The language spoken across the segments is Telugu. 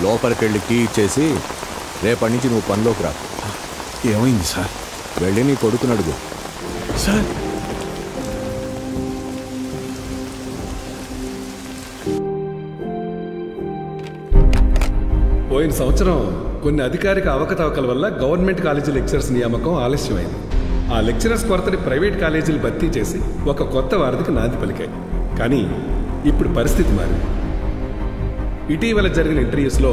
లోపలికి వెళ్ళి కీ ఇచ్చేసి రేపటి నుంచి నువ్వు పనిలోకి రా. ఏమైంది సార్? వెళ్ళి నీ కొడుకుని అడుగు. సార్ పోయిన సంవత్సరం కొన్ని అధికారిక అవకతవకల వల్ల గవర్నమెంట్ కాలేజీ లెక్చరర్స్ నియామకం ఆలస్యమైంది. ఆ లెక్చరర్స్ కొరతని ప్రైవేట్ కాలేజీలు భర్తీ చేసి ఒక కొత్త వారధికి నాంది పలికాయి. కానీ ఇప్పుడు పరిస్థితి మారింది. ఇటీవల జరిగిన ఇంటర్వ్యూస్లో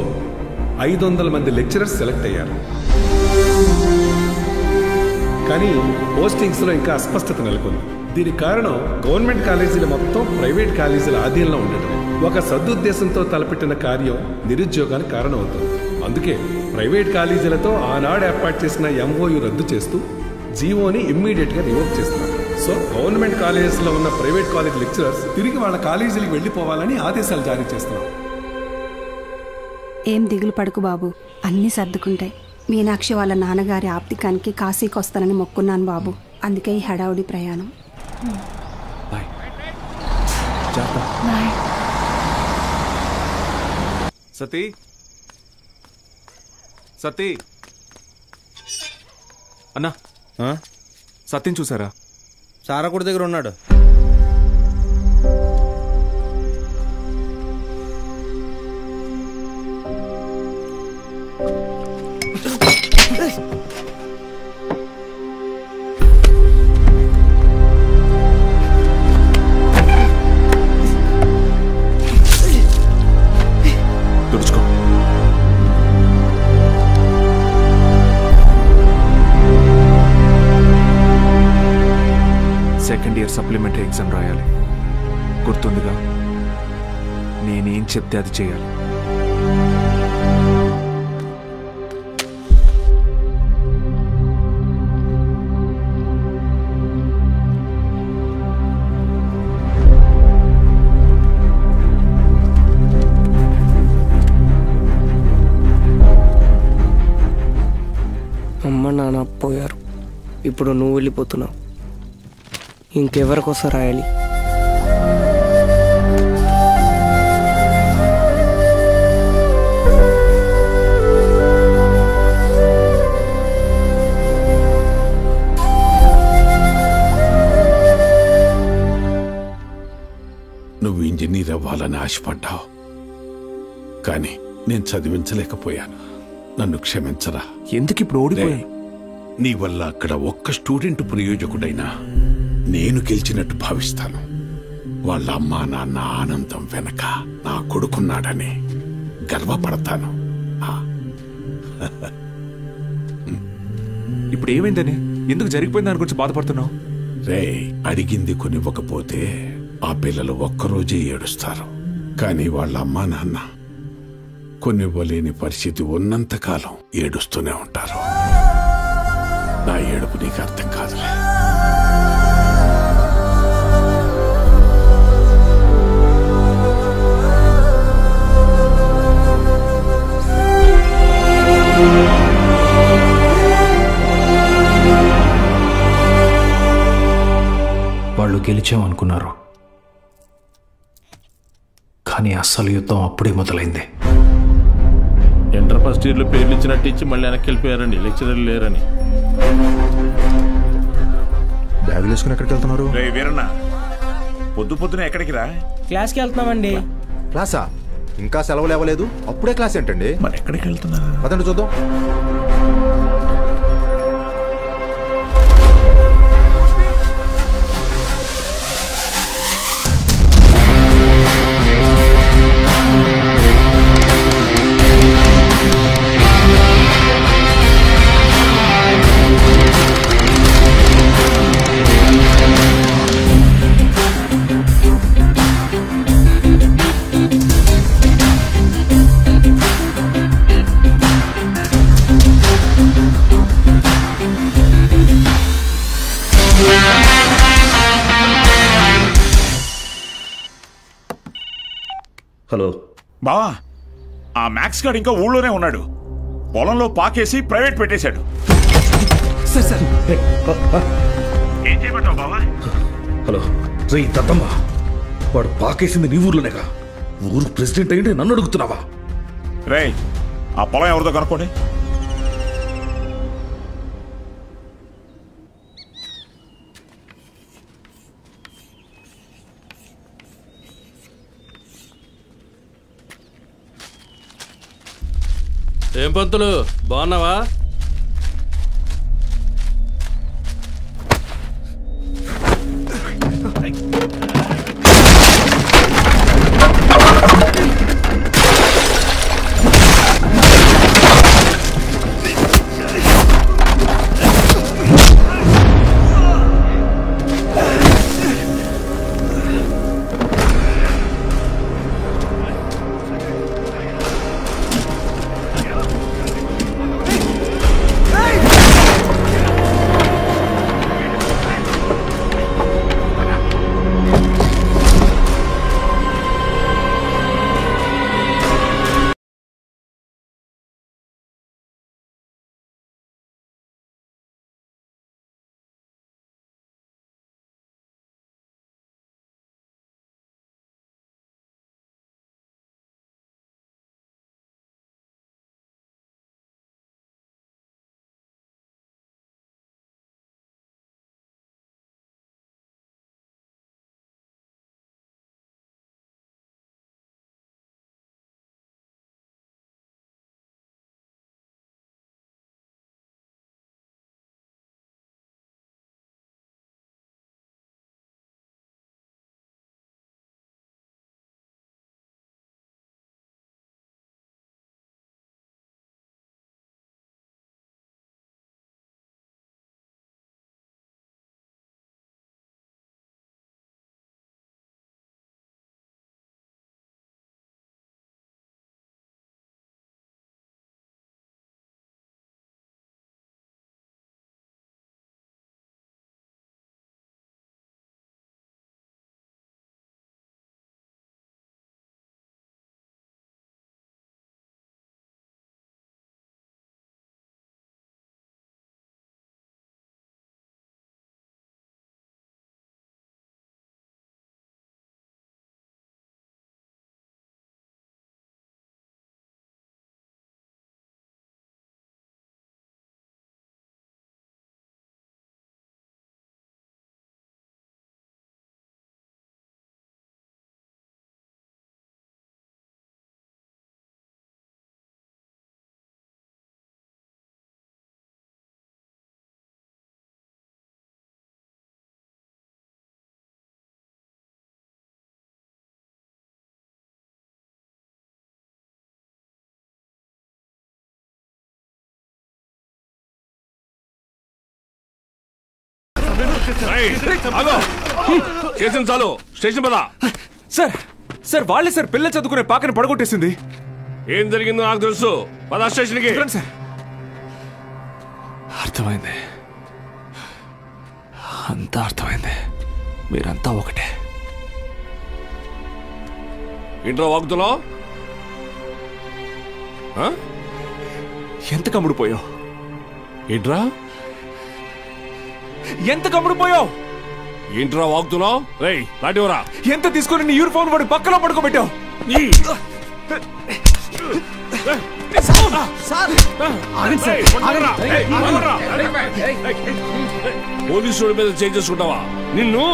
500 మంది లెక్చరర్స్ సెలెక్ట్ అయ్యారు. కానీ పోస్టింగ్స్లో ఇంకా అస్పష్టత నెలకొంది. దీనికి కారణం గవర్నమెంట్ కాలేజీల మొత్తం ప్రైవేట్ కాలేజీల ఆధీనంలో ఉండటమే. ఒక సదుద్దేశంతో తలపెట్టిన కార్యం నిరుద్యోగానికి కారణమవుతుంది. అందుకే ప్రైవేట్ కాలేజీలతో ఆనాడు ఏర్పాటు చేసిన MOU రద్దు చేస్తూ జీవోని ఇమ్మీడియట్గా రివోక్ చేస్తున్నారు. సో గవర్నమెంట్ కాలేజెస్లో ఉన్న ప్రైవేట్ కాలేజ్ లెక్చరర్స్ తిరిగి వాళ్ళ కాలేజీలకు వెళ్ళిపోవాలని ఆదేశాలు జారీ చేస్తున్నారు. ఏం దిగులు పడుకు బాబు, అన్నీ సర్దుకుంటాయి. మీనాక్షి వాళ్ళ నాన్నగారి ఆప్తికానికి కాశీకి వస్తానని మొక్కున్నాను బాబు. అందుకే ఈ హడావుడి ప్రయాణం. సతీ సతీ అన్నా, సత్యం చూసారా? సారాకుడి దగ్గర ఉన్నాడు. తుడుచుకో. సెకండ్ ఇయర్ సప్లిమెంటరీ ఎగ్జామ్ రాయాలి. గుర్తుందిగా? నేనేం చెప్తే అది చేయాలి. అమ్మ నాన్న పోయారు. ఇప్పుడు నువ్వు వెళ్ళిపోతున్నావు. ఇంకెవరికోసం రాయాలి? నువ్వు ఇంజనీర్ అవ్వాలని ఆశపడ్డావు, కానీ నేను చదివించలేకపోయాను. నన్ను క్షమించరా. ఎందుకు ఇప్పుడు ఓడిపోయా? నీ వల్ల అక్కడ ఒక్క స్టూడెంట్ ప్రయోజకుడైనా నేను గెలిచినట్టు భావిస్తాను. వాళ్ళ అమ్మా నాన్న ఆనందం వెనక నా కొడుకున్నాడని గర్వపడతాను. ఇప్పుడు ఏమైందని, ఎందుకు జరిగిపోయింది దాని గురించి బాధపడుతున్నావు? రే, అడిగింది కొనివ్వకపోతే ఆ పిల్లలు ఒక్కరోజే ఏడుస్తారు. కానీ వాళ్ళ అమ్మా నాన్న కొనివ్వలేని పరిస్థితి ఉన్నంతకాలం ఏడుస్తూనే ఉంటారు. నా ఏడుపు నీకు అర్థం కాదులే. వాళ్ళు గెలిచామనుకున్నారు, కానీ అస్సలు యుద్ధం అప్పుడే మొదలైంది. ఇంటర్ ఫస్ట్ ఇయర్లో పేర్లు ఇచ్చినట్టు ఇచ్చి మళ్ళీ వెనక్కి వెళ్ళిపోయారండి. లెక్చరర్లు లేరని. బ్యాగులు వేసుకుని ఎక్కడికి వెళ్తున్నారు? వీరన్న, పొద్దున ఎక్కడికి రా? క్లాస్కి వెళ్తున్నామండి. క్లాసా? ఇంకా సెలవులు ఇవ్వలేదు, అప్పుడే క్లాస్ ఏంటండి? మరి ఎక్కడికి వెళ్తున్నారు? పదండి చూద్దాం. హలో బావా, ఆ మ్యాక్స్ గార్డ్ ఇంకా ఊళ్ళోనే ఉన్నాడు. పొలంలో పాకేసి ప్రైవేట్ పెట్టేశాడు. ఏం చేయమంటావు బావా? హలో రే దత్తమ్మ, వాడు పాకేసింది నీ ఊర్లోనేగా. ఊరు ప్రెసిడెంట్ అయ్యింటే నన్ను అడుగుతున్నావా? రే ఆ పొలం ఎవరిదో కనుక్కోండి. ఏం పంతులు బాగున్నావా? చేసిన చాలు, స్టేషన్ పద. సార్ సార్ వాళ్ళే సార్ పిల్ల చదువుకునే పాకని పడగొట్టేసింది. ఏం జరిగిందో నాకు తెలుసు, పద స్టేషన్కి. సార్ అర్థమైంది, అంతా అర్థమైంది. మీరంతా ఒకటే. ఇంట్లో వాగుతున్నావు? ఎంత కమ్ముడిపోయావు? ఏంట్రా ఎంత కమ్ముడిపోయావు? ఏంట్రా వాగుతున్నావు? రేయ్ లాంటివరా ఎంత తీసుకుని నీ యూనిఫామ్ వాడి పక్కలో పడుకోబెట్టావు? పోలీసుడి మీద చేంజ్ చేసుకుంటావా? నిన్ను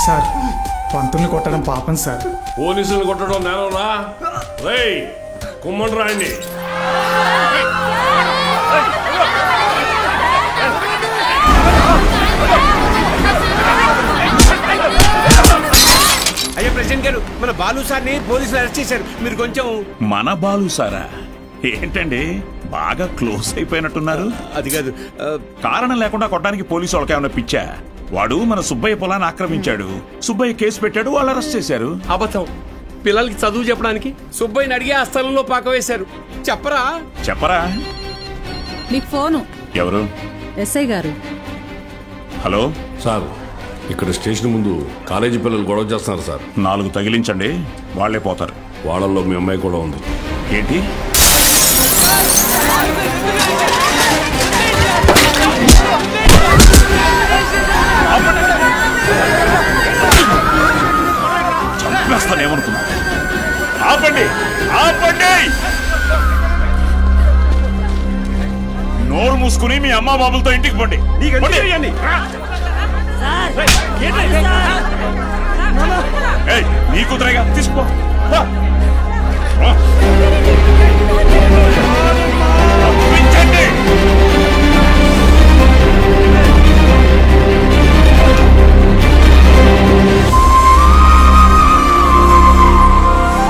సార్ పంతుల్ని కొట్టడం పాపం సార్. పోలీసులు కొట్టడం నేనరా? రేయ్ కుమ్మని రాయండి. అయ్యా ప్రెసిడెంట్ గారు, మన బాలు సార్ని పోలీసులు అరెస్ట్ చేశారు. మీరు కొంచెం. మన బాలు సారా? ఏంటండి బాగా క్లోజ్ అయిపోయినట్టున్నారు? అది కాదు, కారణం లేకుండా కొట్టడానికి పోలీసు వాళ్ళకి ఏమైనా పిచ్చా? వాడు మన సుబ్బయ్య పొలాన్ని ఆక్రమించాడు, సుబ్బయ్య కేసు పెట్టాడు, వాళ్ళు అరెస్ట్ చేశారు. అబద్ధం. పిల్లలకి చదువు చెప్పడానికి సుబ్బయ్యని అడిగి ఆ స్థలంలో పాక వేశారు. చెప్పరా? చెప్పరా? నీకు ఫోను ఎవరు? ఎస్ఐ గారు. హలో సార్, ఇక్కడ స్టేషన్ ముందు కాలేజీ పిల్లలు గొడవ చేస్తున్నారు సార్. 4 తగిలించండి, వాళ్లే పోతారు. వాళ్ళల్లో మీ అమ్మాయి కూడా ఉంది. ఏంటి? చంపేస్తానేమనుకున్నా. ఆపండి, ఆపండి! నోరు మూసుకుని మీ అమ్మా బాబులతో ఇంటికి పండి. నీ కుదరగా తీసుకో.